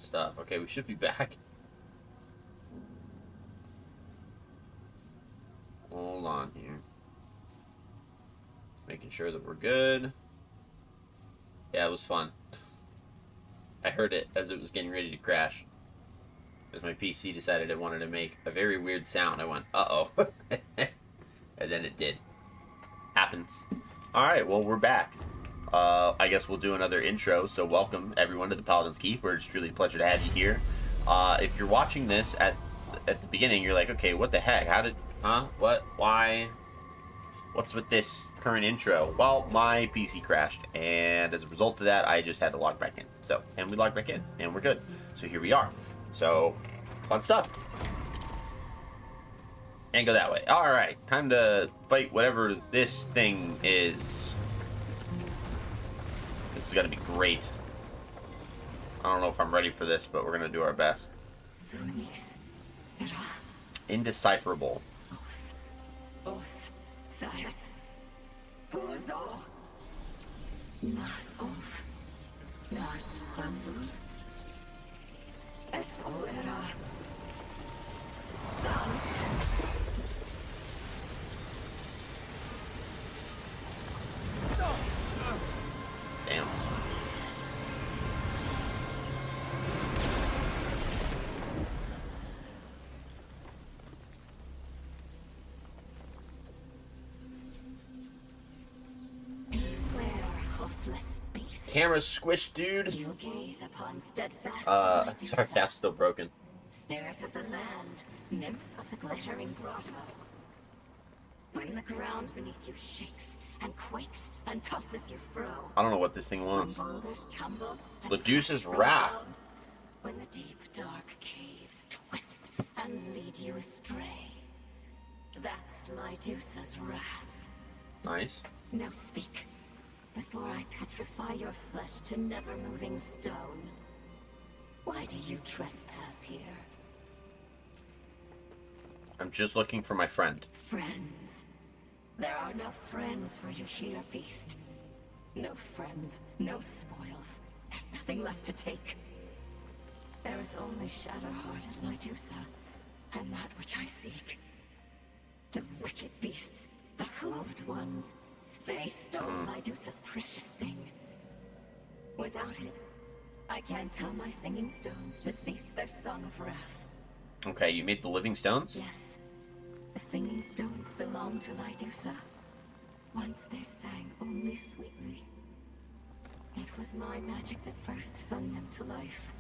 stuff. Okay, we should be back. Hold on here. Making sure that we're good. Yeah, it was fun. I heard it as it was getting ready to crash. As my PC decided it wanted to make a very weird sound. I went, uh-oh. And then it did. Happens. Alright, well, we're back. I guess we'll do another intro. So welcome, everyone, to the Paladins Keep. It's truly a pleasure to have you here. If you're watching this at the beginning, you're like, okay, what the heck? How did... Huh? What? Why? What's with this current intro? Well, my PC crashed, and as a result of that, I just had to log back in. So, and we logged back in, and we're good. So here we are. So, fun stuff. And go that way. Alright, time to fight whatever this thing is. This is gonna be great. I don't know if I'm ready for this, but we're gonna do our best. Indecipherable. Damn. Camera's squished, dude. You gaze upon steadfast Sorry, cap's still broken. Spirit of the land, nymph of the glittering grotto. When the ground beneath you shakes and quakes and tosses you fro. I don't know what this thing wants. When boulders tumble and Ledusa's crash wrath. above. When the deep dark caves twist and lead you astray. That's Lydusa's wrath. Nice. Now speak, before I petrify your flesh to never-moving stone. Why do you trespass here? I'm just looking for my friend. Friends. There are no friends for you here, beast. No friends, no spoils. There's nothing left to take. There is only shadow-hearted Lydusa, and that which I seek. The wicked beasts, the hooved ones. They stole Lydusa's precious thing. Without it, I can't tell my singing stones to cease their song of wrath. Okay, you made the living stones? Yes, the singing stones belong to Lydusa. Once they sang only sweetly. It was my magic that first sung them to life.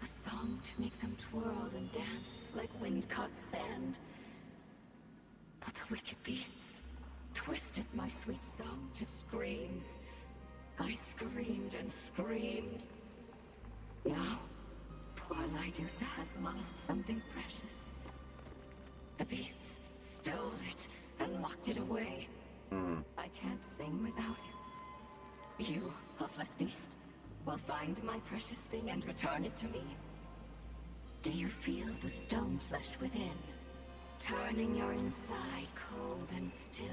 A song to make them twirl and dance like wind-caught sand. But the wicked beasts twisted my sweet song to screams. I screamed and screamed. Now, poor Lydusa has lost something precious. The beasts stole it and locked it away. I can't sing without it. You, helpless beast, will find my precious thing and return it to me. Do you feel the stone flesh within, turning your inside cold and still?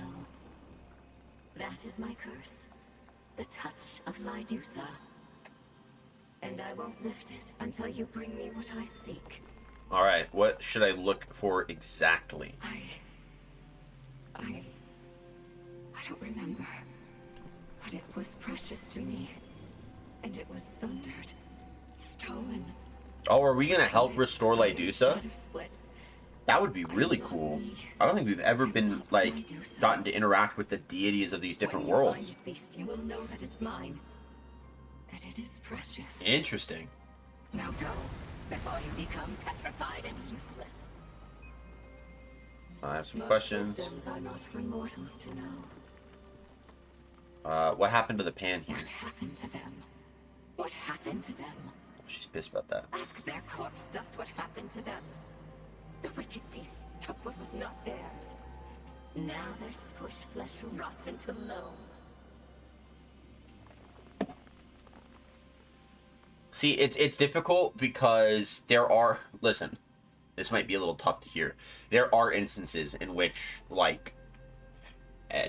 That is my curse, the touch of Lydusa. And I won't lift it until you bring me what I seek. Alright, what should I look for exactly? I don't remember. But it was precious to me. And it was sundered, stolen. Oh, are we gonna help restore Lydusa? Shadow split. That would be really cool. I don't think we've ever been, like, gotten to interact with the deities of these different When you worlds. find it, beast, you will know that it's mine. That it is precious. Interesting. Now go, before you become petrified and useless. I have some Most questions. wisdoms are not for mortals to know. What happened to the pan here? What happened to them? What happened to them? She's pissed about that. Ask their corpse dust what happened to them. The wicked beasts took what was not theirs. Now their squished flesh rots into loam. See, it's difficult because there are... Listen, this might be a little tough to hear. There are instances in which, like,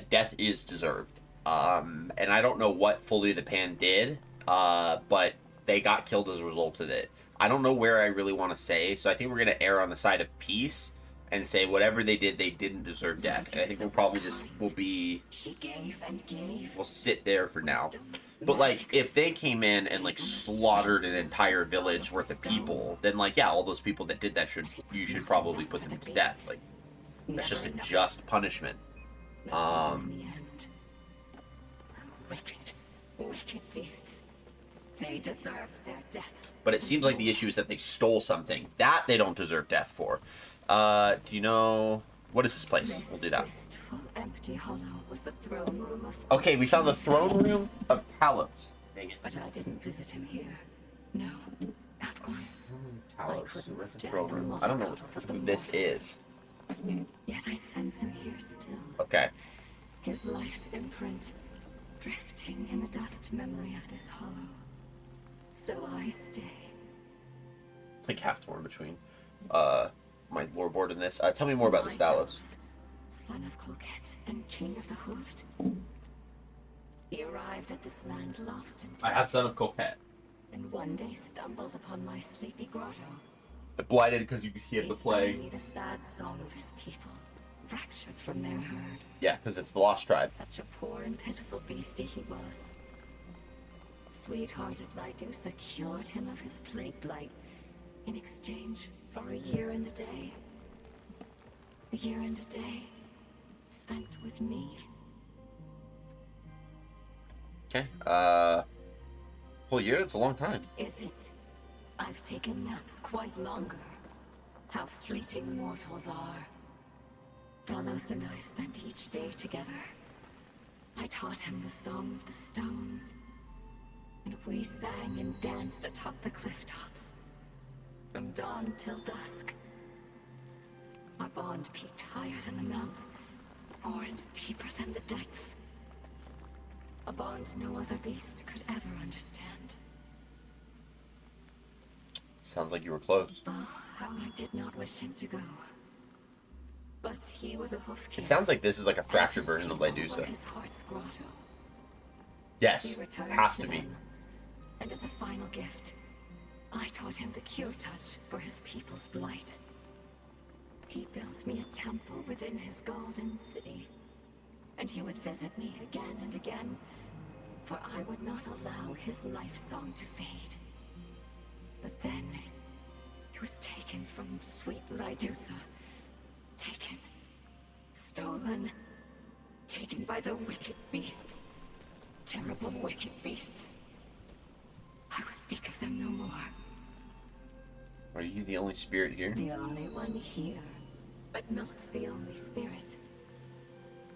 death is deserved. And I don't know what fully the pan did, but they got killed as a result of it. I don't know where I really want to say, so I think we're going to err on the side of peace and say whatever they did, they didn't deserve death. And I think we'll probably just, She gave and gave. we'll sit there for now. But, like, if they came in and, like, slaughtered an entire village worth of people, then, like, yeah, all those people that did that you should probably put them to death. Like, that's just a just punishment. In the end. Wicked beasts. They deserved their death. But it seems like the issue is that they stole something. That they don't deserve death for. Do you know... What is this place? We'll do that. Wistful, empty hollow was the throne room of... Okay, we found the throne room of Talos. Dang it. But I didn't visit him here. No, not once. Talos, the throne room. I don't know what this is. Yet I sense him here still. Okay. His life's imprint, drifting in the dust memory of this hollow. So I stay. Like half torn between my loreboard and this. Tell me more about this Talos. Son of Colquette and king of the Hoofed. He arrived at this land lost in I have Son of Colquette. and one day stumbled upon my sleepy grotto. Blighted because he had the plague. Sang me the sad song of his people, fractured from their herd. Yeah, because it's the Lost Tribe. Such a poor and pitiful beastie he was. Sweet-hearted Lydusa cured him of his plague blight in exchange for a year and a day. A year and a day spent with me. Okay. Whole year? It's a long time. Is it? I've taken naps quite longer. How fleeting mortals are. Talos and I spent each day together. I taught him the song of the stones. And we sang and danced atop the cliff tops. From dawn till dusk. Our bond peaked higher than the mounts, more and deeper than the depths. A bond no other beast could ever understand. Sounds like you were close. Oh, how I did not wish him to go. But he was a hoof king. It sounds like this is like a fractured version of Lydusa. Lydusa. His heart's grotto. Yes, He returned has to to be. them, and as a final gift, I taught him the cure touch for his people's blight. He built me a temple within his golden city, and he would visit me again and again, for I would not allow his life song to fade. But then, he was taken from sweet Lydusa. Taken. Stolen. Taken by the wicked beasts. Terrible wicked beasts. I will speak of them no more. Are you the only spirit here? The only one here, but not the only spirit.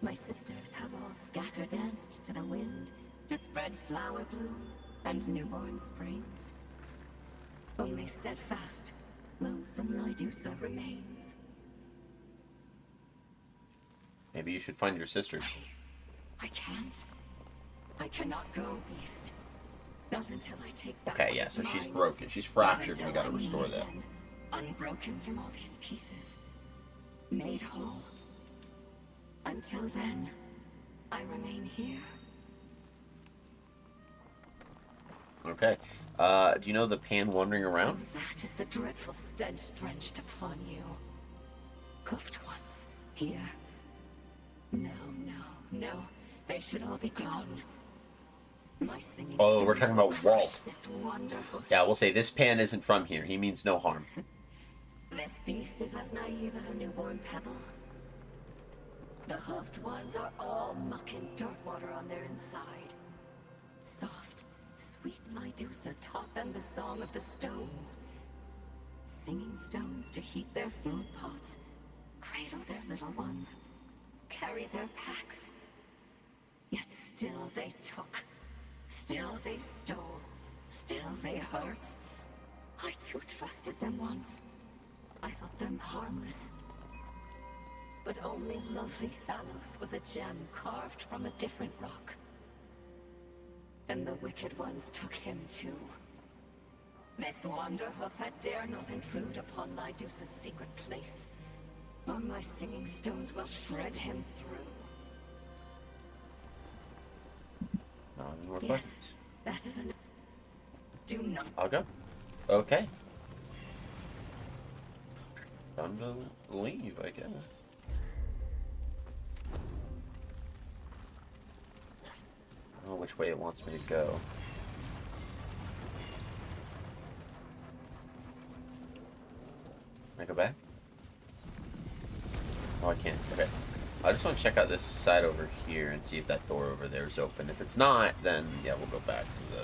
My sisters have all scatter-danced to the wind to spread flower bloom and newborn springs. Only steadfast, lonesome Lydusa remains. Maybe you should find your sisters. I can't. I cannot go, beast. Not until I take back Okay, what yeah, is so she's mine. broken. She's Not fractured, and we until gotta I'm restore me that. again, unbroken from all these pieces. Made whole. Until then, I remain here. Okay. Do you know the pan wandering around? So that is the dreadful stench drenched upon you. Hoofed ones, here. No, no, no. They should all be gone. My singing Oh, we're stones talking will about Walt. crush this wonder hoof. Yeah, we'll say this pan isn't from here. He means no harm. This beast is as naive as a newborn pebble. The hoofed ones are all muck and dirt water on their inside. Soft, sweet Lydusa taught them the song of the stones. Singing stones to heat their food pots, cradle their little ones, carry their packs. Yet still they took, still they stole, still they hurt. I too trusted them once. I thought them harmless. But only lovely Talos was a gem carved from a different rock. And the wicked ones took him too. This Wanderhoof had dare not intrude upon Lydusa's secret place, or my singing stones will shred him through. Any more Yes, questions? that is an... Do not... I'll go. Okay. Time to leave, I guess. I don't know which way it wants me to go. Can I go back? Oh, I can't. Okay. I just want to check out this side over here and see if that door over there is open. If it's not, then yeah, we'll go back to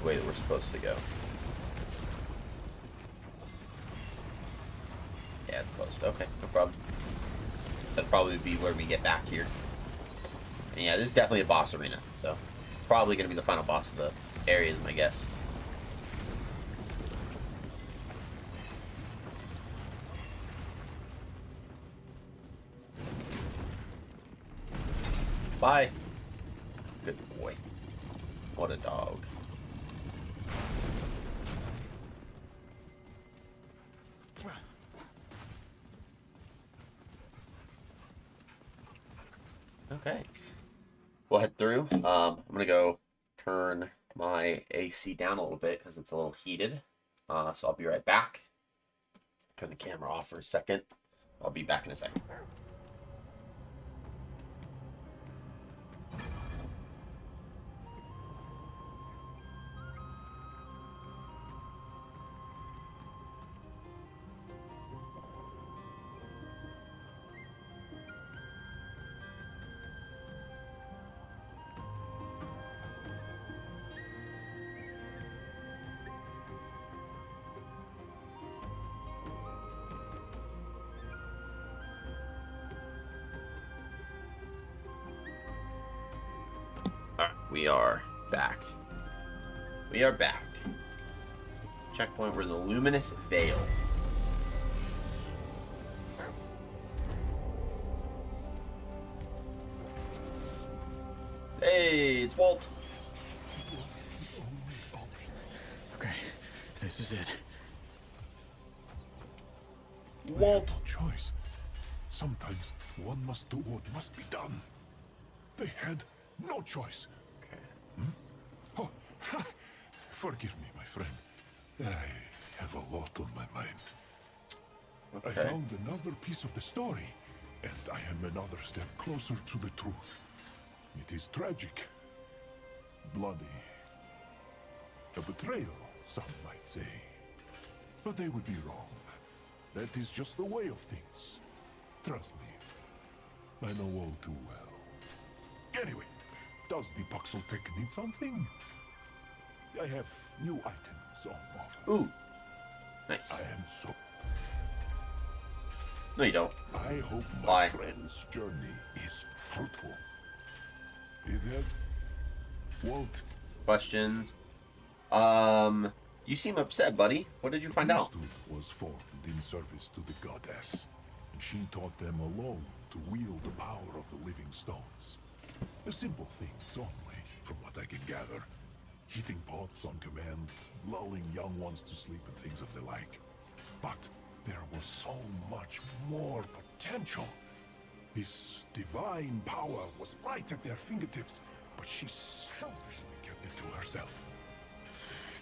the way that we're supposed to go. Yeah, it's closed. Okay, no problem. That'll probably be where we get back here. And yeah, this is definitely a boss arena, so probably going to be the final boss of the area is my guess. Bye. Good boy. What a dog. Okay. We'll head through. I'm going to go turn my AC down a little bit because it's a little heated. So I'll be right back. Turn the camera off for a second. I'll be back in a second. Alright, we are back. We are back. Checkpoint, we're in the Luminous Veil. Hey, it's Walt. Okay, this is it. Walt. No choice. Sometimes one must do what must be done. They had no choice. Okay. Oh, forgive me, my friend. I have a lot on my mind. I Okay. found another piece of the story, and I am another step closer to the truth. It is tragic, bloody, a betrayal, some might say. But they would be wrong. That is just the way of things. Trust me, I know all too well. Anyway, does the Puxel Tech need something? I have new items on offer. Ooh. Nice. I am so... No, you don't. I hope my Why? friend's journey is fruitful. It has... Walt, Questions? You seem upset, buddy. What did you find out? priesthood was formed in service to the goddess, and she taught them alone to wield the power of the living stones. The simple things only, from what I can gather. Heating pots on command, lulling young ones to sleep and things of the like. But there was so much more potential. This divine power was right at their fingertips, but she selfishly kept it to herself.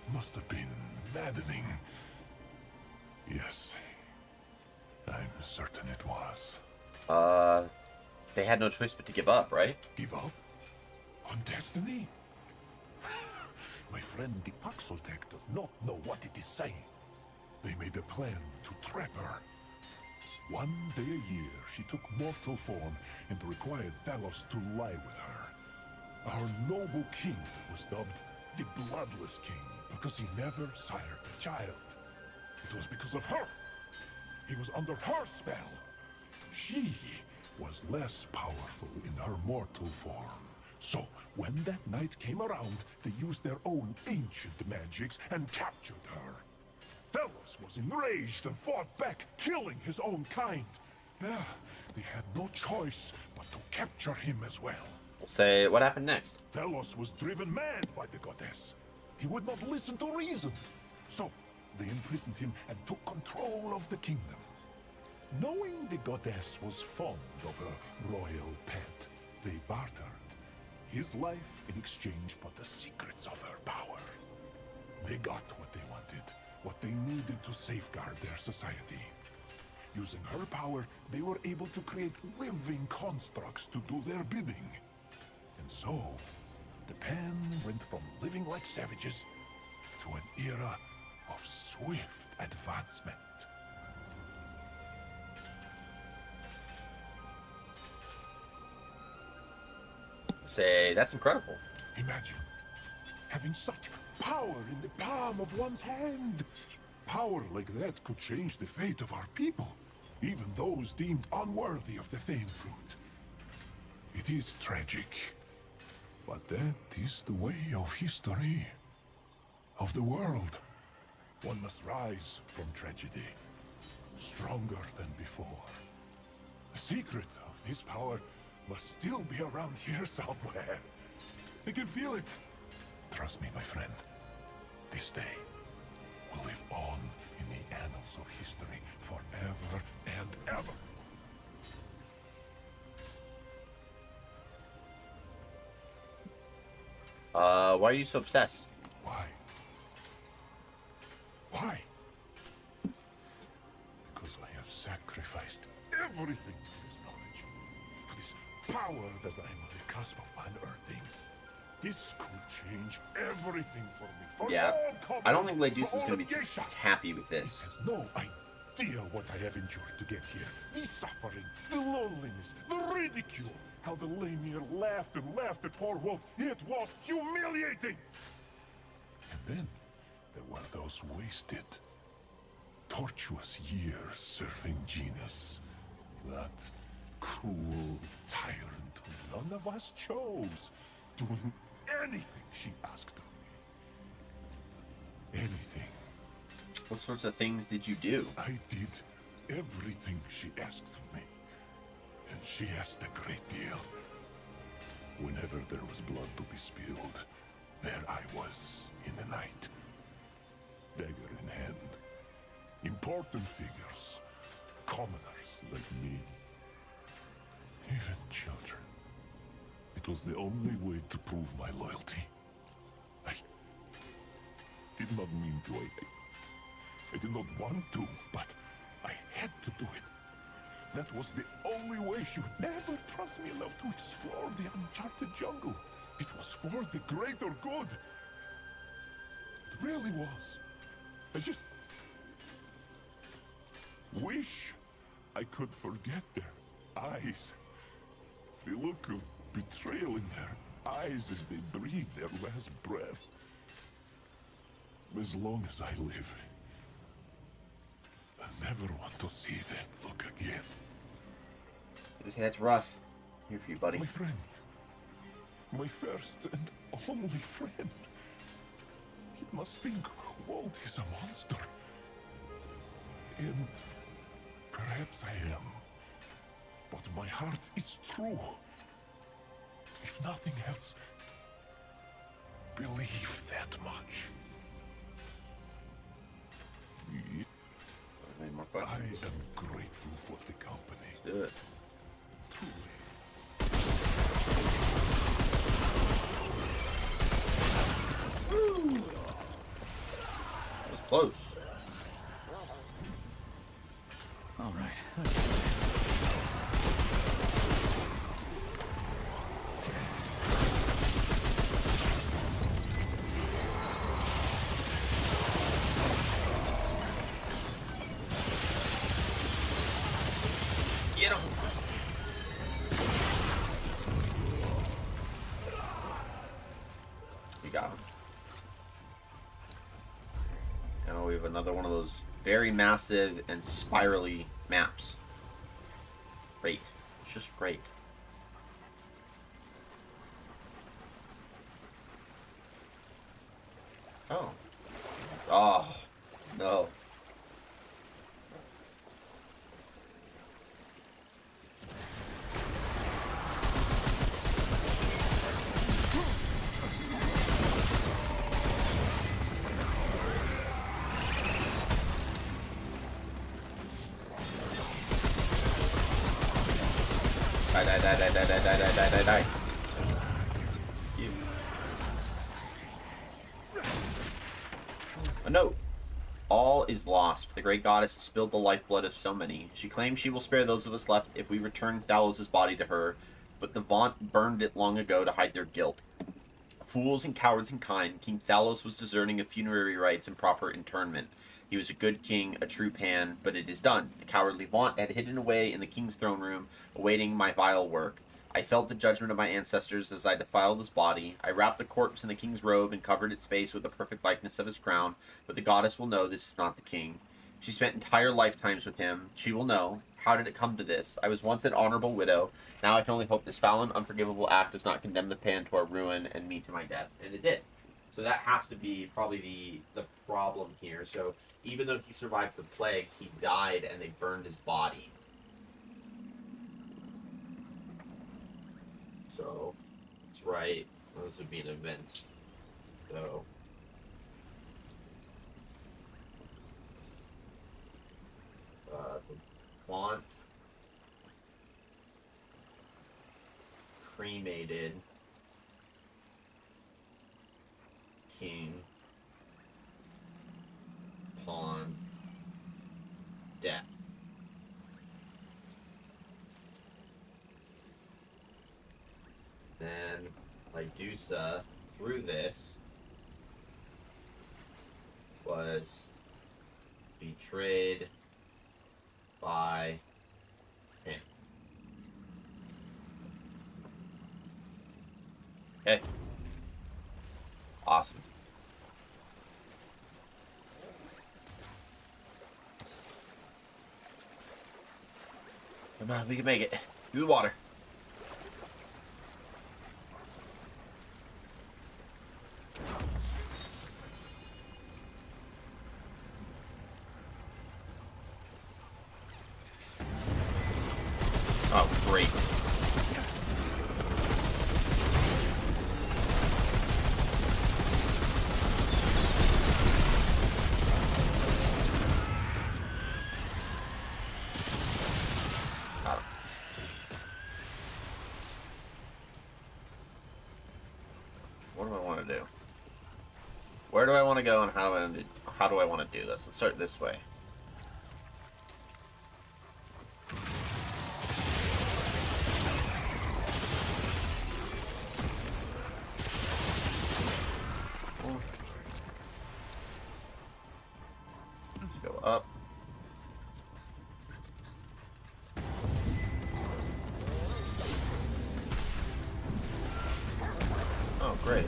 It must have been maddening. Yes, I'm certain it was. They had no choice but to give up, right? Give up? On destiny? My friend the Paxoltech does not know what it is saying. They made a plan to trap her. One day a year, she took mortal form and required Thalos to lie with her. Our noble king was dubbed the Bloodless King because he never sired a child. It was because of her. He was under her spell. She was less powerful in her mortal form. So, when that night came around, they used their own ancient magics and captured her. Thalos was enraged and fought back, killing his own kind. Yeah, they had no choice but to capture him as well. We'll say, what happened next? Thalos was driven mad by the goddess. He would not listen to reason. So, they imprisoned him and took control of the kingdom. Knowing the goddess was fond of her royal pet, they bartered his life in exchange for the secrets of her power. They got what they wanted, what they needed to safeguard their society. Using her power, they were able to create living constructs to do their bidding. And so, the Pen went from living like savages to an era of swift advancement. Say, that's incredible. Imagine having such power in the palm of one's hand. Power like that could change the fate of our people, even those deemed unworthy of the Thane fruit. It is tragic, but that is the way of history, of the world. One must rise from tragedy, stronger than before. The secret of this power must still be around here somewhere. I can feel it. Trust me, my friend. This day will live on in the annals of history forever and ever. Why are you so obsessed? Why? Why? Because I have sacrificed everything for this knowledge, for this power that I am on the cusp of unearthing. This could change everything for me. For Yeah, all I don't think comers, Leduc for is all going to of be Geisha. happy with this. He has no idea what I have endured to get here. The suffering, the loneliness, the ridicule. How the Lamir laughed and laughed at poor Walt. It was humiliating. And then there were those wasted, tortuous years serving Genus. That cruel tyrant who none of us chose. Doing anything she asked of me. Anything. What sorts of things did you do? I did everything she asked of me. And she asked a great deal. Whenever there was blood to be spilled, there I was in the night. Dagger in hand. Important figures. Commoners like me. Even children. It was the only way to prove my loyalty. I did not mean to. I did not want to, but I had to do it. That was the only way she would never trust me enough to explore the uncharted jungle. It was for the greater good. It really was. I just wish I could forget their eyes. The look of betrayal in their eyes as they breathe their last breath. As long as I live, I never want to see that look again. You say that's rough. Here for you, buddy. My friend. My first and only friend. It must think Walt is a monster. And perhaps I am. But my heart is true. If nothing else, believe that much. Any more I questions? am grateful for the company. Let's do it. Truly. That was close. All right. Get him! You got him. Now we have another one of those very massive and spirally maps. Great. It's just great. Oh. Oh. No. Die. You. A note. All is lost. The great goddess has spilled the lifeblood of so many. She claims she will spare those of us left if we return Thalos' body to her, but the Vaunt burned it long ago to hide their guilt. Fools and cowards in kind, King Thalos was deserting of funerary rites and proper interment. He was a good king, a true Pan, but it is done. The cowardly Vaunt had hidden away in the king's throne room, awaiting my vile work. I felt the judgment of my ancestors as I defiled his body. I wrapped the corpse in the king's robe and covered its face with the perfect likeness of his crown, but the goddess will know this is not the king. She spent entire lifetimes with him. She will know. How did it come to this? I was once an honorable widow. Now I can only hope this foul and unforgivable act does not condemn the Pan to our ruin and me to my death. And it did. So that has to be probably the problem here. So even though he survived the plague, he died and they burned his body. So, that's right. Well, this would be an event. So, the Vaunt cremated king upon death. Then Lydusa, through this, was betrayed by him. Okay. Awesome. Come on, we can make it. Do the water. Oh, great. Got him. What do I want to do? Where do I want to go and how do I want to do this? Let's start this way. Up. Oh, great.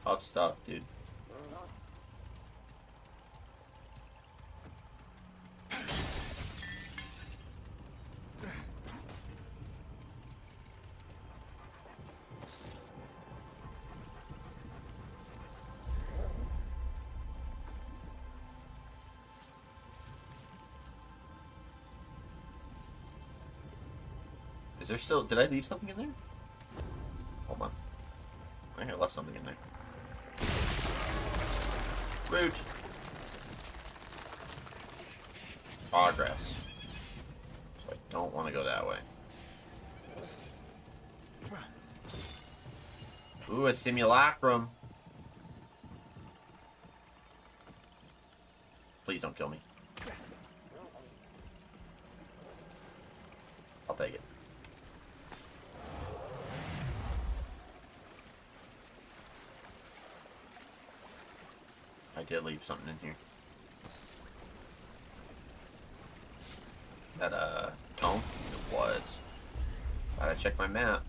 Tough stuff, dude. Is there still... Did I leave something in there? Hold on. I think I left something in there. Root. Progress. So I don't want to go that way. Ooh, a simulacrum. Please don't kill me. I'll take it. I did leave something in here. That, tome? It was. Gotta check my map.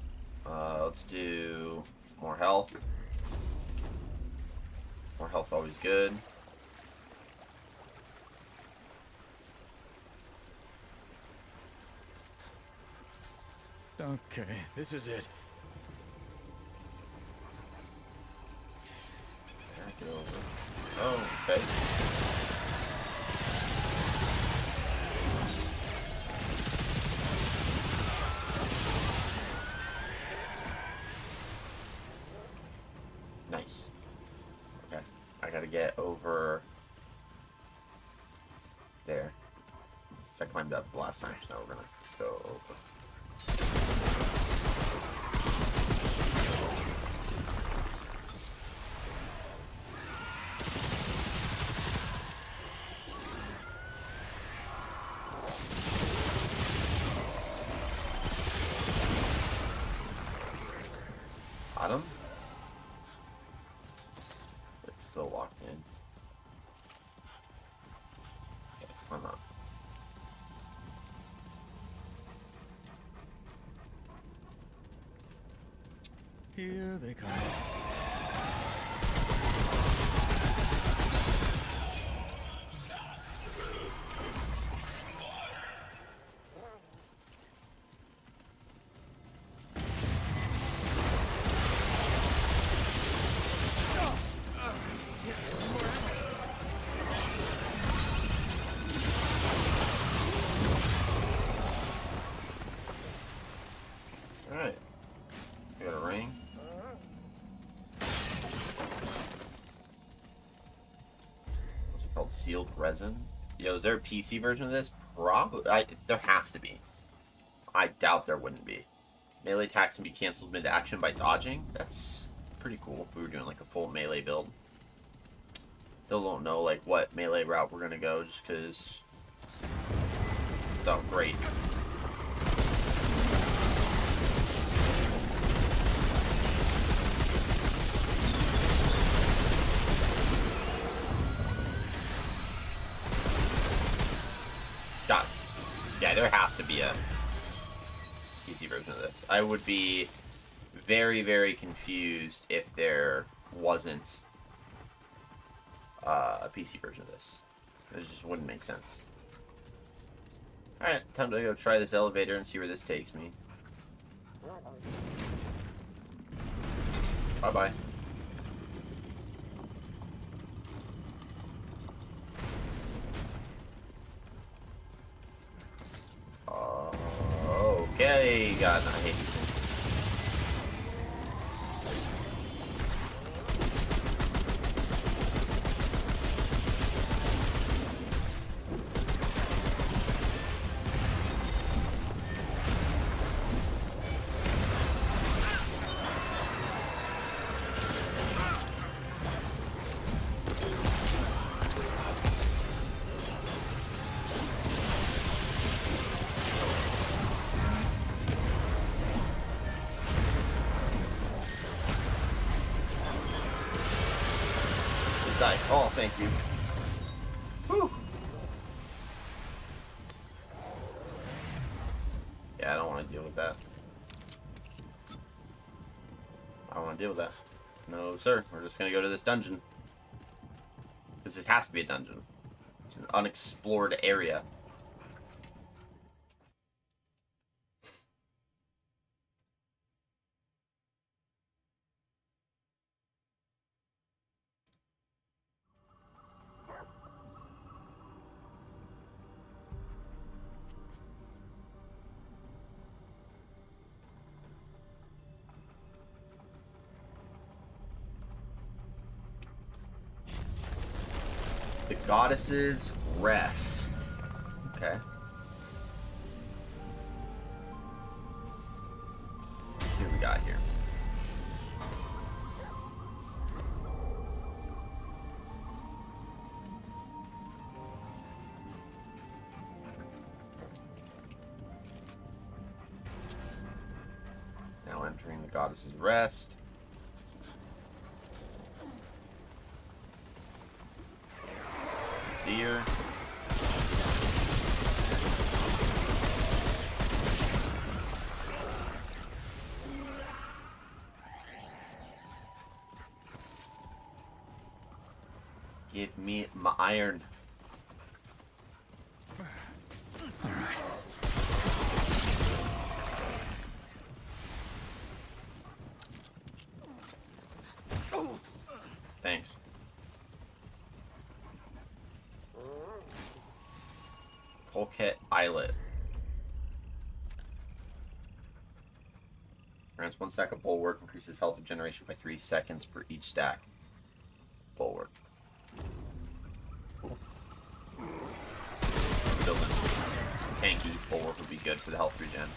Let's do more health. More health always good. Okay, this is it. Back it over. Oh, okay. Nice. Okay. I gotta get over there. So I climbed up last time, so now we're gonna go over. Bottom? It's still locked in. Okay, climb up. Here they come. Alright. We got a ring. What's it called? Sealed resin? Yo, is there a PC version of this? Probably. There has to be. I doubt there wouldn't be. Melee attacks can be cancelled mid-action by dodging. That's pretty cool if we were doing like a full melee build. Still don't know like what melee route we're gonna go just because. Oh, great. Got it. Yeah, there has to be a PC version of this. I would be very, very confused if there wasn't a PC version of this. It just wouldn't make sense. Alright, time to go try this elevator and see where this takes me. Bye-bye. Okay, God, I hate these things. Oh, thank you. Whew. Yeah, I don't want to deal with that. I don't want to deal with that. No, sir. We're just going to go to this dungeon. Because this has to be a dungeon. It's an unexplored area. The Goddess's Rest. Okay. What do we got here? Now entering the Goddess's Rest. Deer. Give me my iron. All right. Thanks. Colquette Islet. Grants One stack of bulwark increases health regeneration by 3 seconds per each stack. Bulwark. Cool. Building tanky bulwark would be good for the health regen.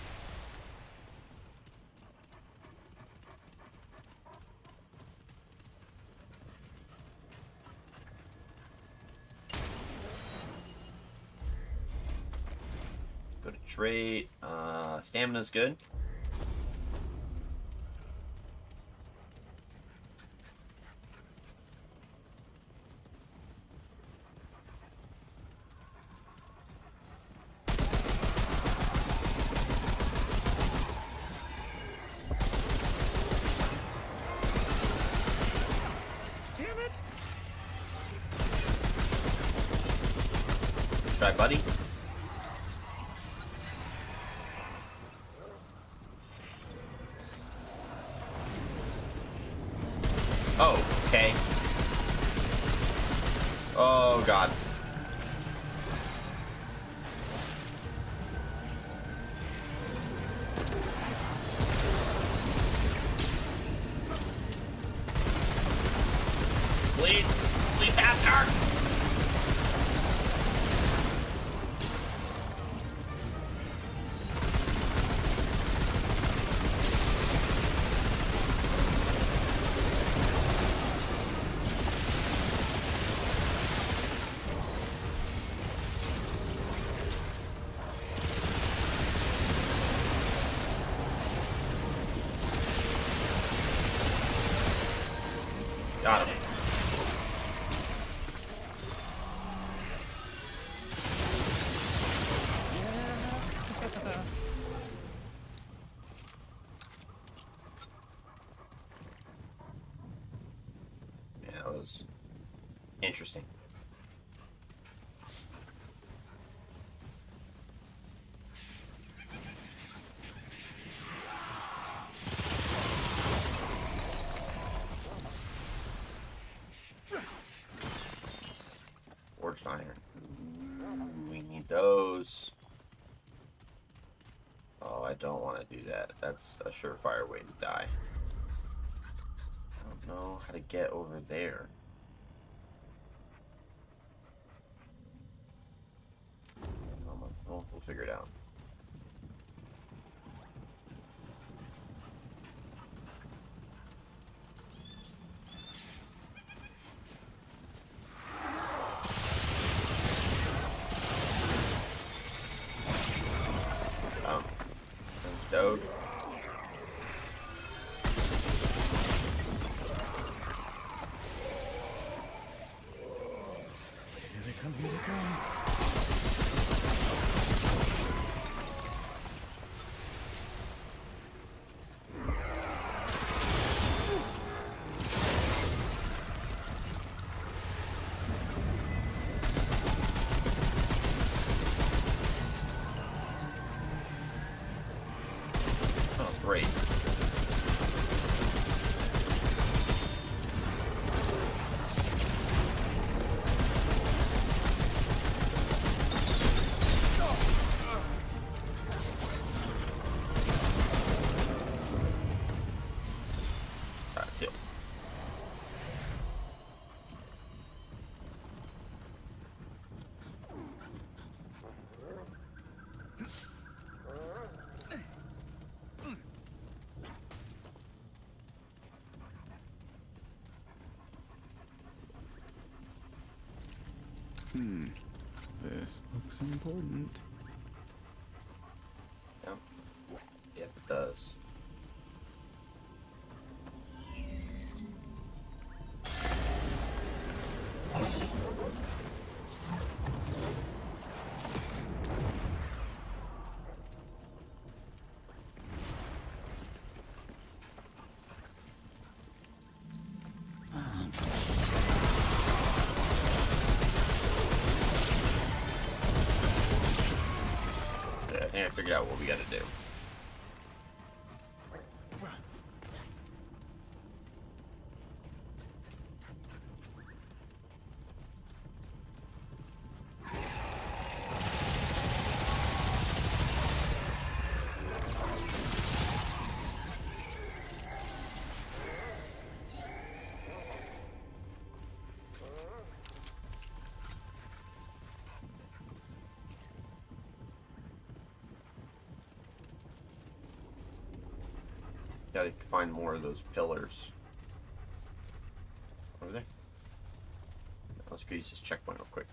Go to trade. Stamina's good. Damn it! Try, buddy. Oh, okay. Oh, God. Bleed! Bleed faster! Got him. Yeah, that was interesting. Forged iron. Ooh, we need those. Oh, I don't want to do that. That's a surefire way to die. I don't know how to get over there. We'll figure it out. Dode. Here they come, here they come. Oh, great. That's it. This looks important. Yep. Yep, it does. I think I figured out what we gotta do. Gotta find more of those pillars. Over there. Let's go use this checkpoint real quick.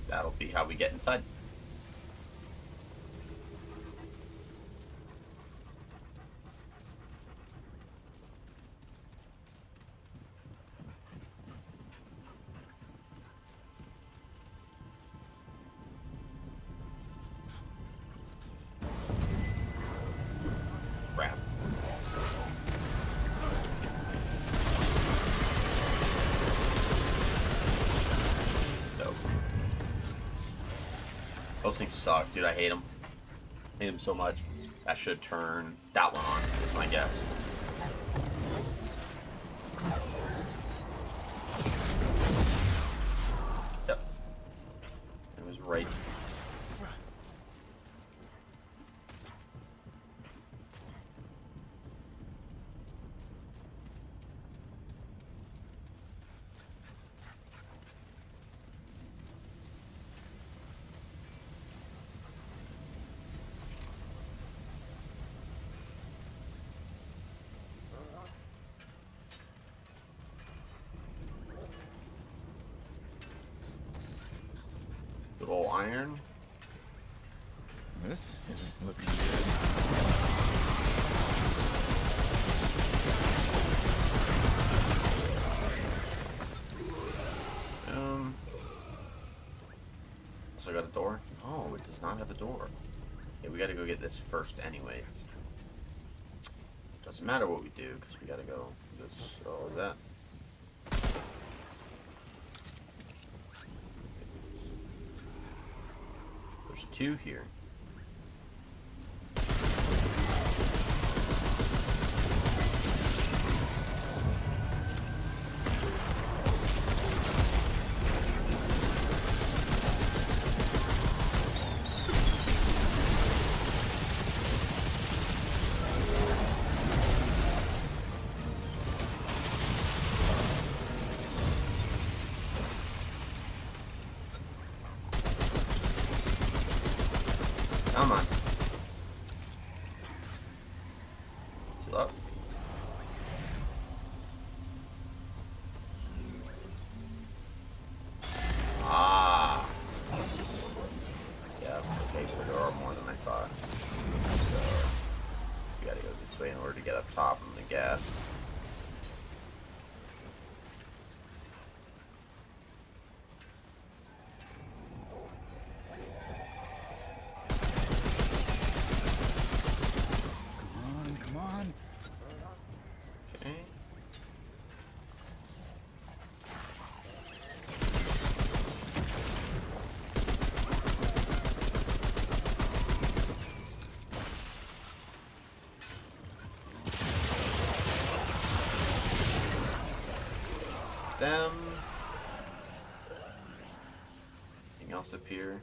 That'll be how we get inside. Crap. Dope. Those things suck, dude. I hate them. Hate them so much. I should turn that one on, is my guess. Yep. It was right. Good old iron. This isn't looking good. Also got a door? Oh, it does not have a door. Yeah, we gotta go get this first anyways. Doesn't matter what we do, because we gotta go this, all of that. There's two here. Come on. Still up. Ah. Yeah, okay, so there are more than I thought. So, we gotta go this way in order to get up top on the gas. Come on. Okay. Them. Anything else up here?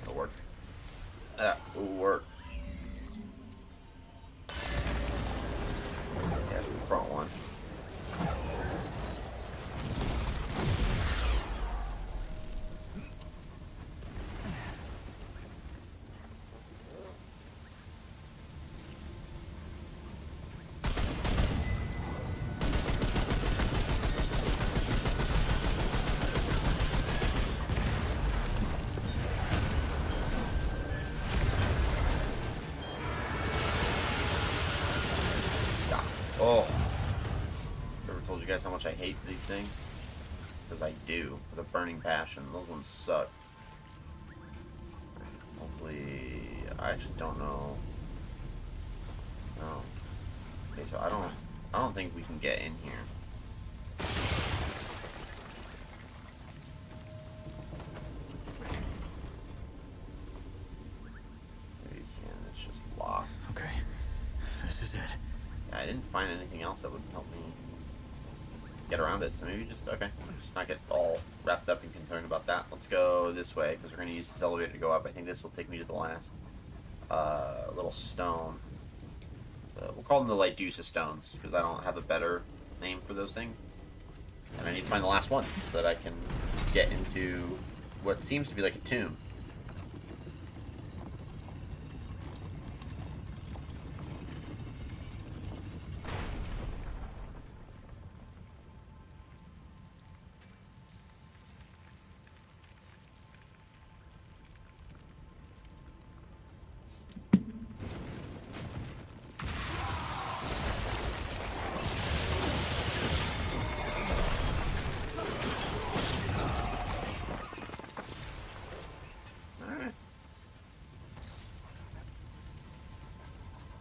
That'll work. That will work. That's the front one. Oh. Ever told you guys how much I hate these things? Because I do, with a burning passion. Those ones suck. Hopefully, I actually don't know. No. Okay, so I don't think we can get in here. Maybe you can. It's just locked. Okay. This is it. I didn't find anything else that would help me get around it, so maybe just, okay, just not get all wrapped up and concerned about that. Let's go this way, because we're going to use this elevator to go up. I think this will take me to the last little stone. We'll call them the Lydusa stones, because I don't have a better name for those things. And I need to find the last one, so that I can get into what seems to be like a tomb.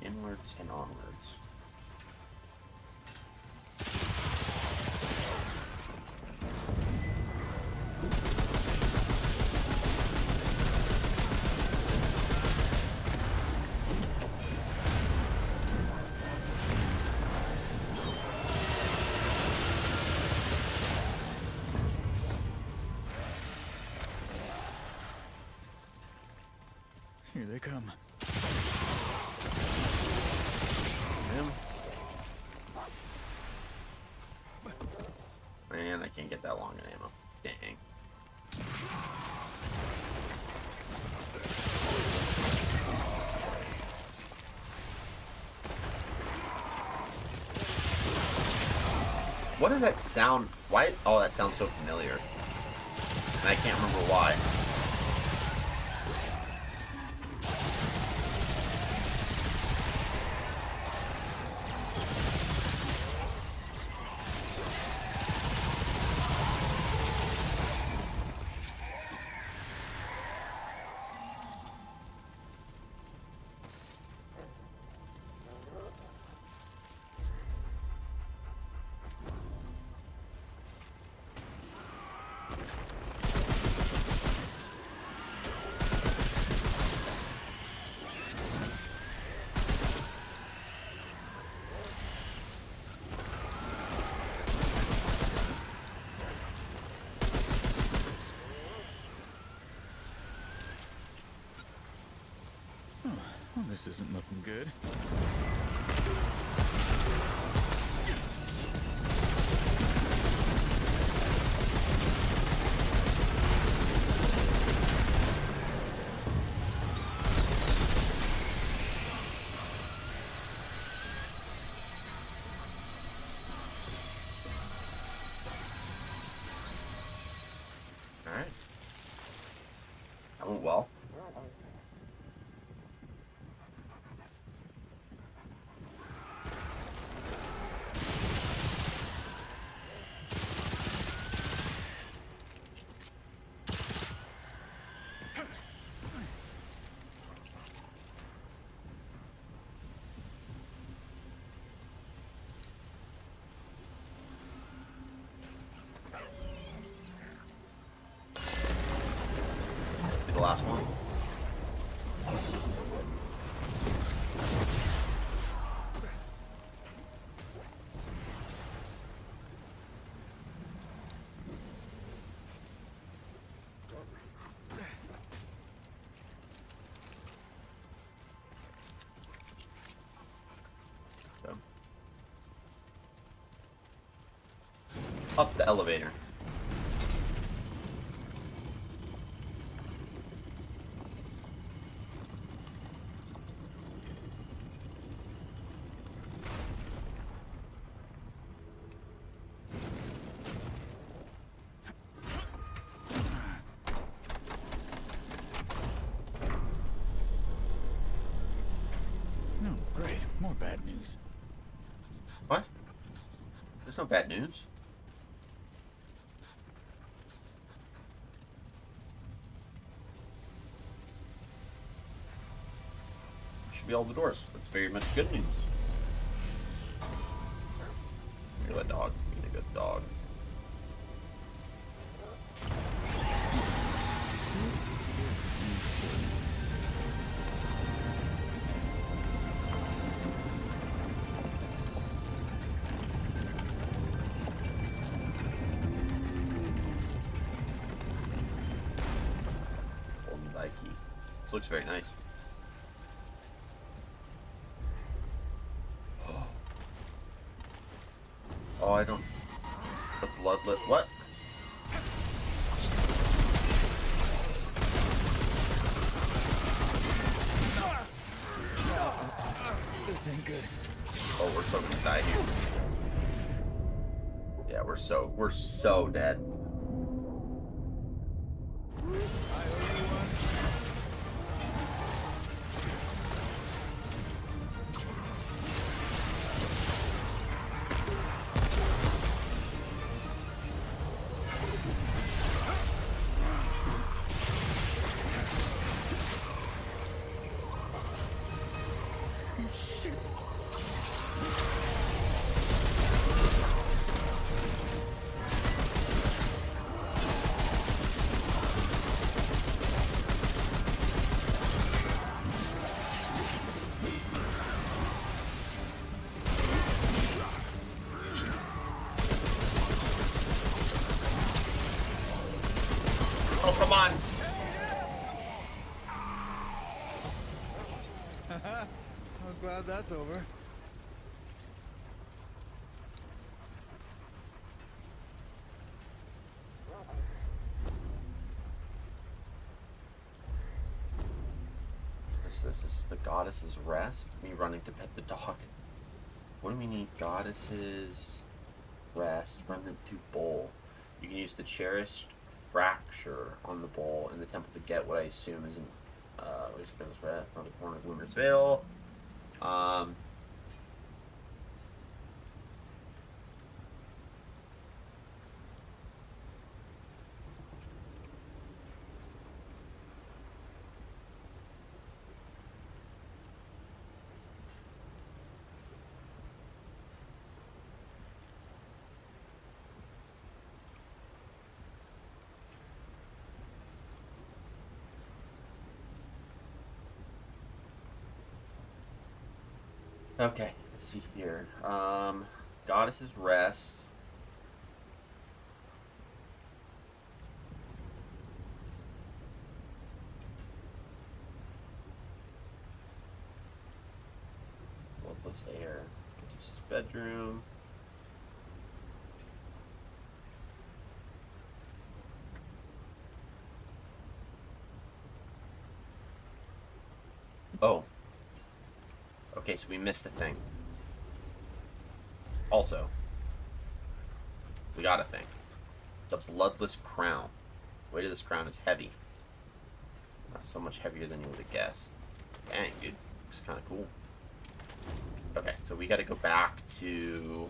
Inwards and onwards. Here they come. Man, I can't get that long in ammo. Dang. What does that sound? Why? Oh, that sounds so familiar. And I can't remember why. Well, this isn't looking good. Alright. That went well. The last one. So. Up the elevator. No, great. More bad news. What? There's no bad news. Should be all the doors. That's very much good news. You're that dog. Being a good dog. Hold me by key. This looks very nice. Oh, I don't... The bloodlet... What? This ain't good. Oh, we're so gonna die here. Yeah, we're so dead. Oh, come on! I'm glad that's over. This is the goddess's rest? Me running to pet the dog. What do we need? Goddess's rest. Remnant to bowl. You can use the cherished fracture on the bowl in the temple to get what I assume is an rest on the corner of Luminous Veil. Okay, let's see here. Goddess's Rest. Bloodless Air. Caduceus' bedroom. Oh. Okay, so we missed a thing. Also, we got a thing. The Bloodless Crown. Weight of this crown is heavy. Not so much heavier than you would have guessed. Dang, dude. Looks kind of cool. Okay, so we got to go back to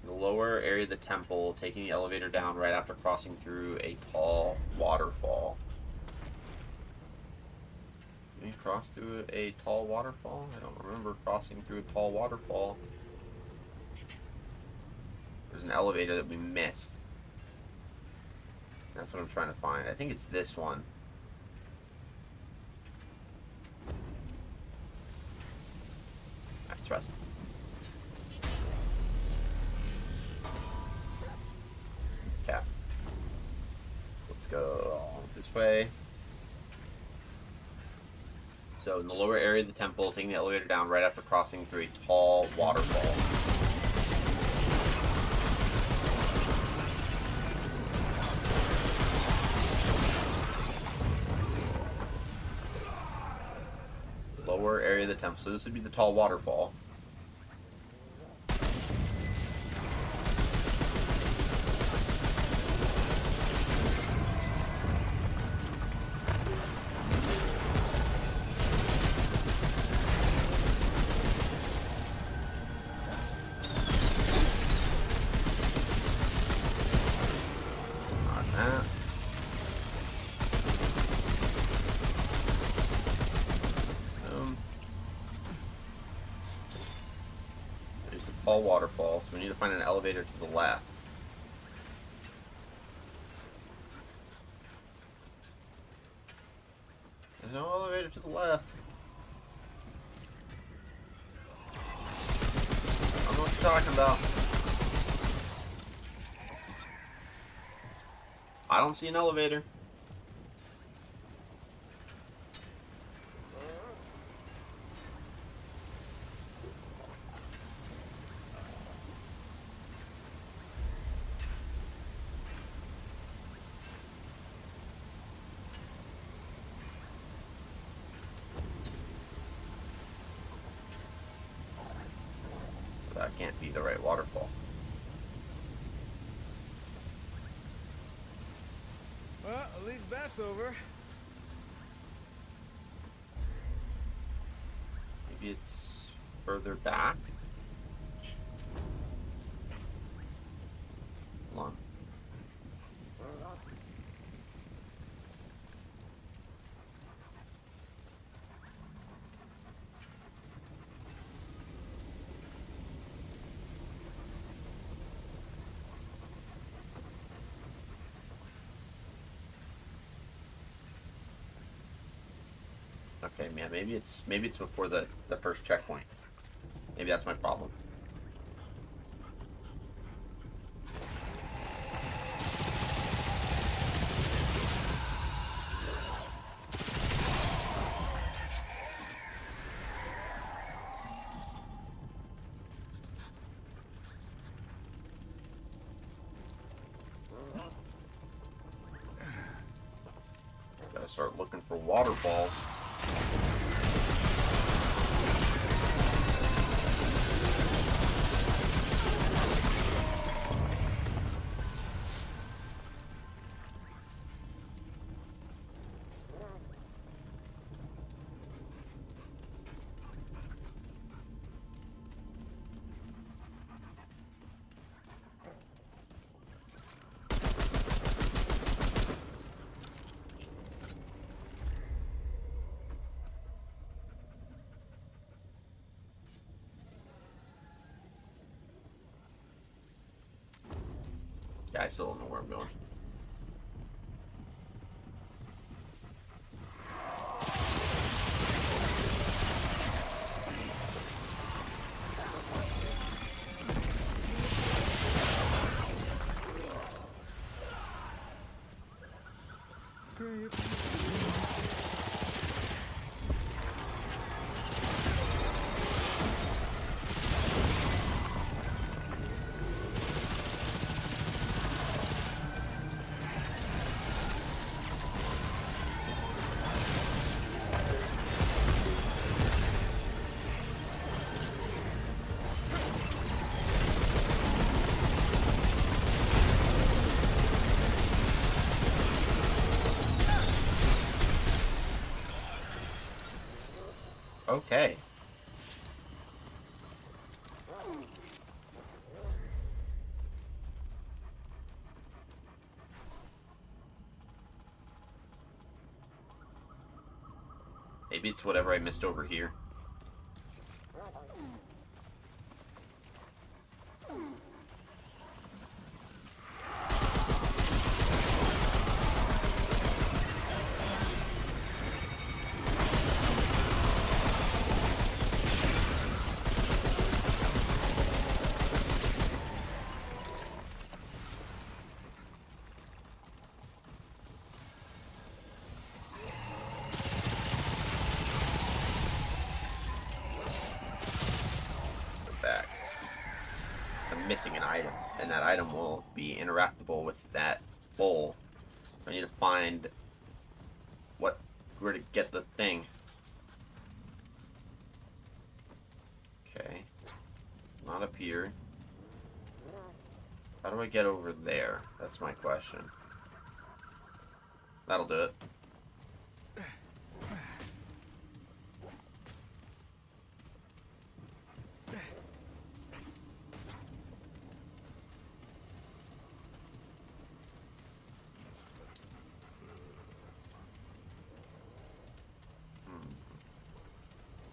the lower area of the temple, taking the elevator down right after crossing through a tall waterfall. Did we cross through a tall waterfall? I don't remember crossing through a tall waterfall. There's an elevator that we missed. That's what I'm trying to find. I think it's this one. Let's rest. Okay. So let's go this way. So in the lower area of the temple, taking the elevator down right after crossing through a tall waterfall. Lower area of the temple. So this would be the tall waterfall. Waterfall, so we need to find an elevator to the left. There's no elevator to the left. I don't know what you're talking about. I don't see an elevator. that can't be the right waterfall. Well, at least that's over. Maybe it's further back. Hold on. Okay, man, maybe it's before the first checkpoint. Maybe that's my problem. Gotta start looking for water balls. Yeah, I still don't know where I'm going. Great. Okay. Maybe it's whatever I missed over here. Back. I'm missing an item, and that item will be interactable with that bowl. I need to find where to get the thing. Okay. Not up here. How do I get over there? That's my question. That'll do it.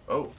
Oh.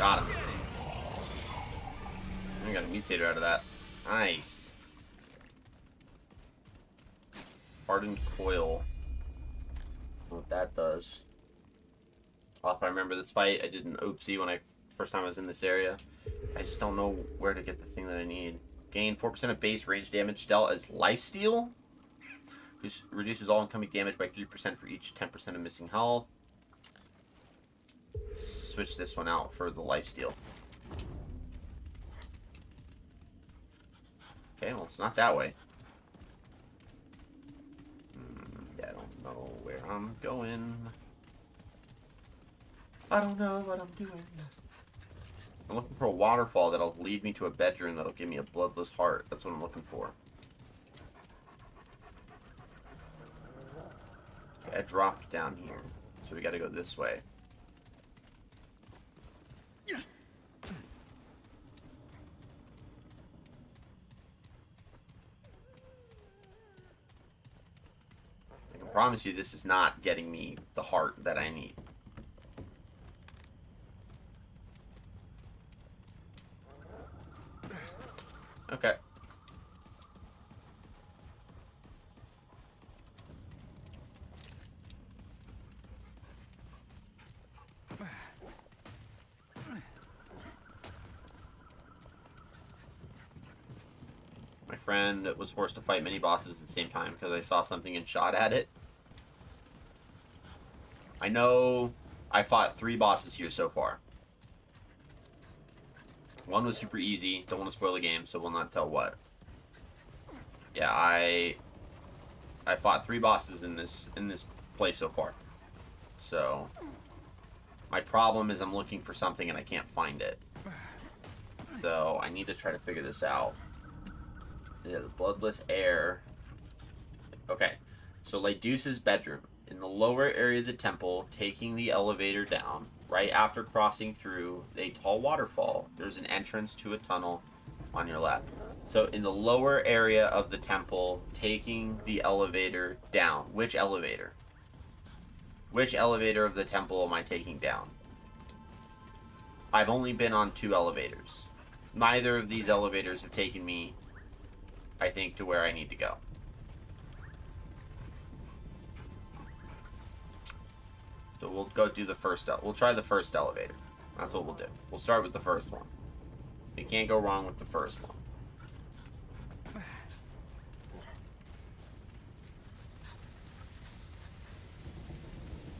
Got him. I got a mutator out of that. Nice. Hardened coil. What that does. Well, if I remember this fight, I did an oopsie when first time I was in this area. I just don't know where to get the thing that I need. Gain 4% of base range damage dealt as lifesteal. Reduces all incoming damage by 3% for each 10% of missing health. Switch this one out for the lifesteal. Okay, well, it's not that way. Yeah, I don't know where I'm going. I don't know what I'm doing. I'm looking for a waterfall that'll lead me to a bedroom that'll give me a bloodless heart. That's what I'm looking for. Okay, I dropped down here. So we gotta go this way. I can promise you this is not getting me the heart that I need. Okay. My friend was forced to fight many bosses at the same time because I saw something and shot at it. I know I fought 3 bosses here so far. One was super easy. Don't want to spoil the game, so we'll not tell what. Yeah, I fought 3 bosses in this place so far. So my problem is I'm looking for something and I can't find it. So I need to try to figure this out. Yeah, the bloodless air. Okay, so Ledusa's bedroom. In the lower area of the temple, taking the elevator down. Right after crossing through a tall waterfall, there's an entrance to a tunnel on your left. So in the lower area of the temple, taking the elevator down. Which elevator? Which elevator of the temple am I taking down? I've only been on 2 elevators. Neither of these elevators have taken me, I think, to where I need to go. So we'll go do the first. We'll try the first elevator. That's what we'll do. We'll start with the first one. You can't go wrong with the first one.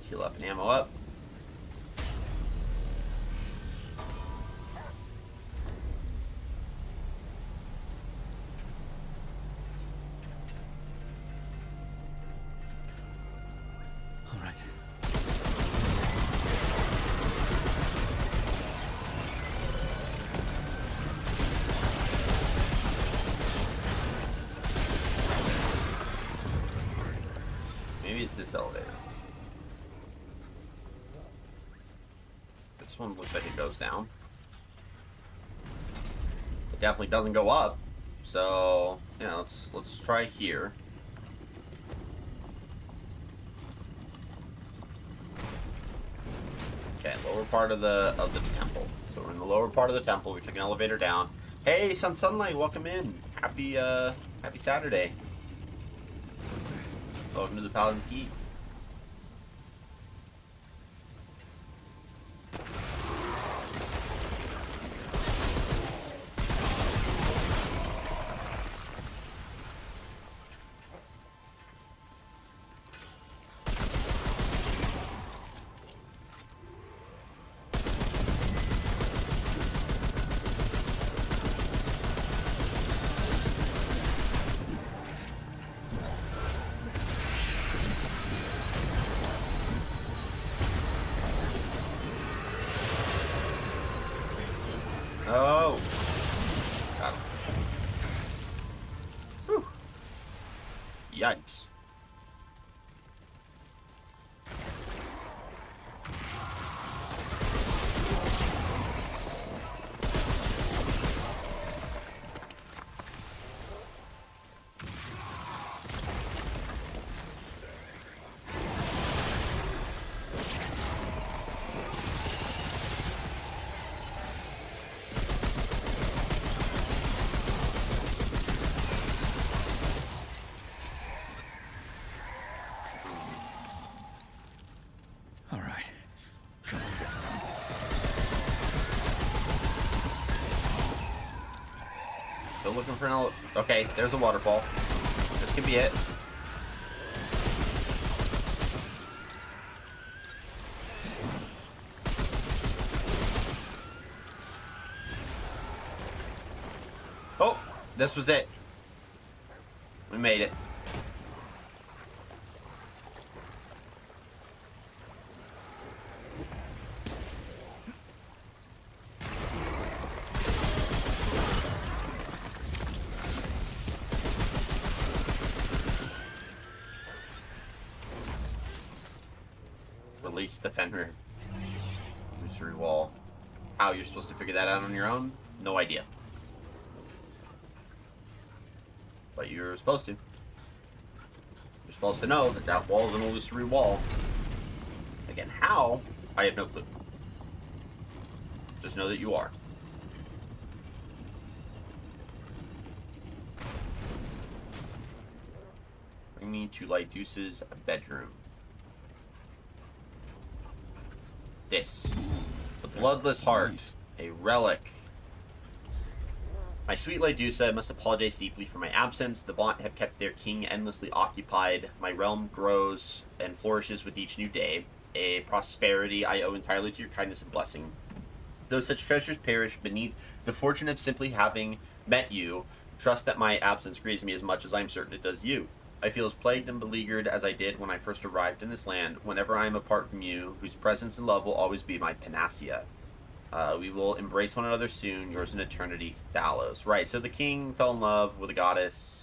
Heal up and ammo up. This elevator. This one looks like it goes down. It definitely doesn't go up. So yeah, let's try here. Okay, lower part of the temple. So we're in the lower part of the temple. We took an elevator down. Hey, Sunlight, welcome in. Happy Saturday. Welcome to the Paladins Keep. Oh! Got him. Whew. Yikes. Still looking for an... Okay, there's a waterfall. This could be it. Oh, this was it. We made it. Release the Fenrir. Illusory wall. How you're supposed to figure that out on your own? No idea. But you're supposed to. You're supposed to know that that wall is an illusory wall. Again, how? I have no clue. Just know that you are. Bring me to Lydusa's bedroom. This. The Bloodless Heart. A relic. My sweet Lydusa, I must apologize deeply for my absence. The Vaunt have kept their king endlessly occupied. My realm grows and flourishes with each new day. A prosperity I owe entirely to your kindness and blessing. Though such treasures perish beneath the fortune of simply having met you, trust that my absence grieves me as much as I'm certain it does you. I feel as plagued and beleaguered as I did when I first arrived in this land, whenever I am apart from you, whose presence and love will always be my panacea. We will embrace one another soon, yours in eternity, Thalos. Right, so the king fell in love with a goddess.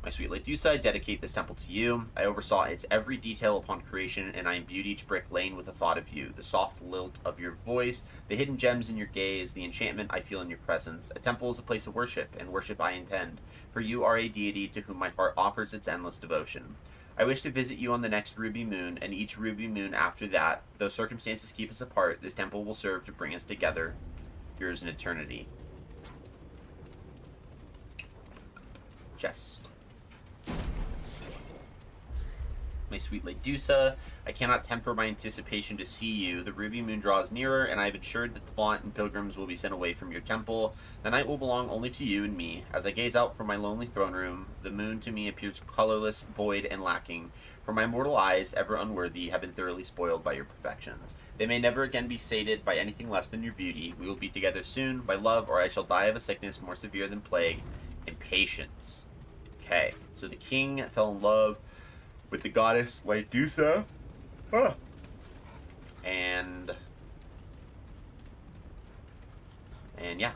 My sweet Lydusa, I dedicate this temple to you. I oversaw its every detail upon creation, and I imbued each brick lane with a thought of you. The soft lilt of your voice, the hidden gems in your gaze, the enchantment I feel in your presence. A temple is a place of worship, and worship I intend. For you are a deity to whom my heart offers its endless devotion. I wish to visit you on the next ruby moon, and each ruby moon after that. Though circumstances keep us apart, this temple will serve to bring us together. Yours in eternity. Chest. My sweet Lydusa, I cannot temper my anticipation to see you. The ruby moon draws nearer, and I have ensured that the Vaunt and pilgrims will be sent away from your temple. The night will belong only to you and me. As I gaze out from my lonely throne room, the moon to me appears colorless, void, and lacking. For my mortal eyes, ever unworthy, have been thoroughly spoiled by your perfections. They may never again be sated by anything less than your beauty. We will be together soon, by love, or I shall die of a sickness more severe than plague, and patience. Okay, so the king fell in love with the goddess Lydusa. And yeah.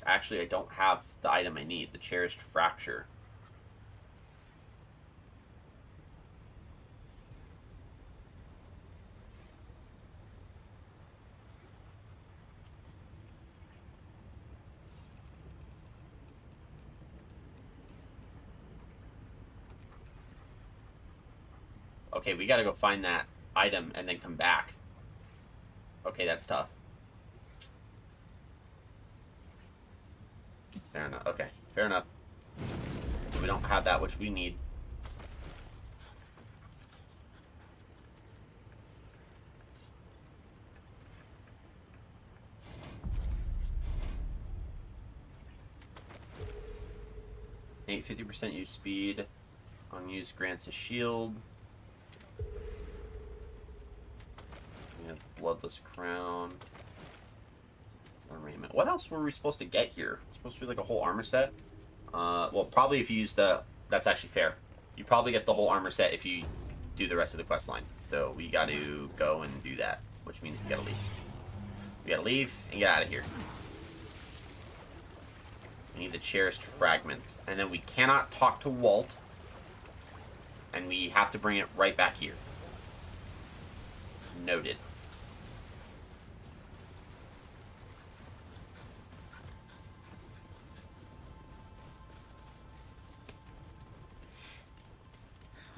Actually, I don't have the item I need, the Cherished Fracture. Okay, we gotta go find that item and then come back. Okay, that's tough. Fair enough. Okay, fair enough. We don't have that which we need. Ain't 50% use speed. Unused grants a shield. We have Bloodless Crown. Arraignment. What else were we supposed to get here? It's supposed to be like a whole armor set. Well, probably if you use the... That's actually fair. You probably get the whole armor set if you do the rest of the quest line. So we got to go and do that, which means we got to leave. We got to leave and get out of here. We need the Cherished Fragment. And then we cannot talk to Walt. And we have to bring it right back here. Noted.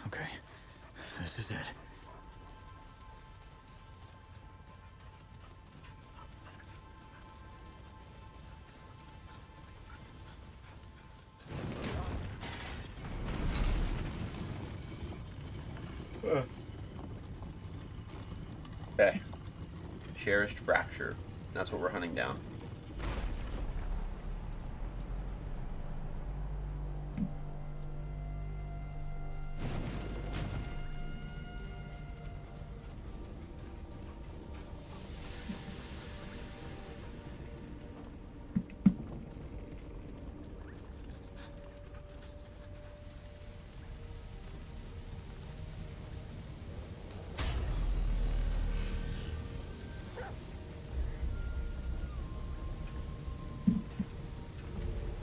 Okay, this is it. Okay. Cherished fracture. That's what we're hunting down.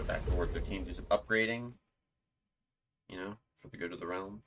Back to Ward 13, do some upgrading, you know, for the good of the realm.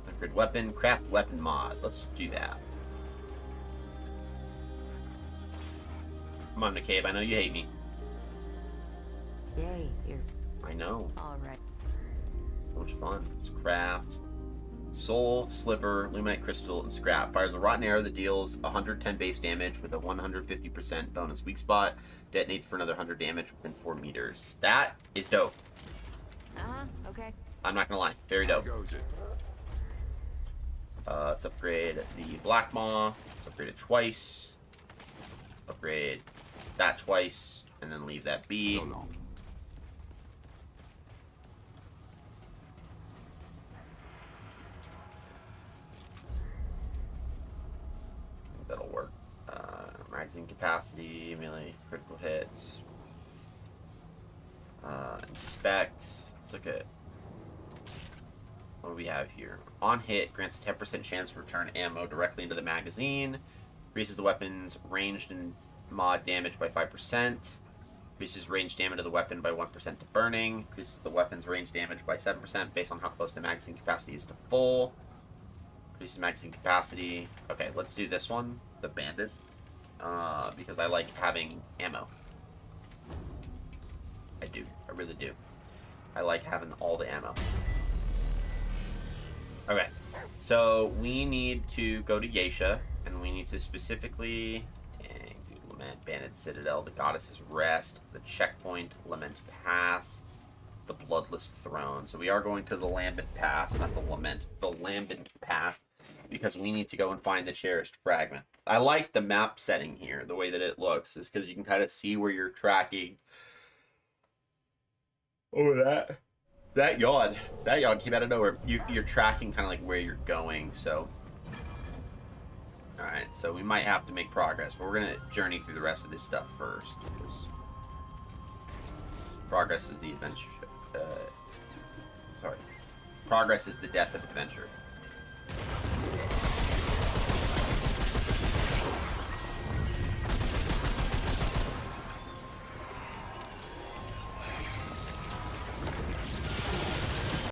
Upgrade weapon, craft weapon mod. Let's do that. Come on, McCabe, I know you hate me. Yay, you're I know. alright. So much fun. It's craft. Soul, Sliver, Luminite Crystal, and Scrap. Fires a rotten arrow that deals 110 base damage with a 150% bonus weak spot. Detonates for another 100 damage within 4 meters. That is dope. Okay. I'm not gonna lie. Very dope. Let's upgrade the Black Maw. Let's upgrade it twice. Upgrade that twice. And then leave that be. So long. That'll work. Magazine capacity, melee critical hits. Inspect. Let's look at what do we have here. On hit, grants a 10% chance to return ammo directly into the magazine. Increases the weapon's ranged and mod damage by 5%. Increases range damage of the weapon by 1% to burning. Increases the weapon's range damage by 7% based on how close the magazine capacity is to full. Increases magazine capacity. Okay, let's do this one, the bandit, because I like having ammo. I do. I really do. I like having all the ammo. Okay, so we need to go to Geisha, and we need to specifically, dang, dude, Lament, Bandit Citadel, the Goddess's Rest, the Checkpoint, Lament's Pass, the Bloodless Throne. So we are going to the Lambent Pass, not the Lament, the Lambent Pass, because we need to go and find the Cherished Fragment. I like the map setting here, the way that it looks, is because you can kind of see where you're tracking. Oh, that yawn came out of nowhere. You're tracking kind of like where you're going, so. Alright, so we might have to make progress, but we're going to journey through the rest of this stuff first. Because progress is the adventure. Progress is the death of adventure.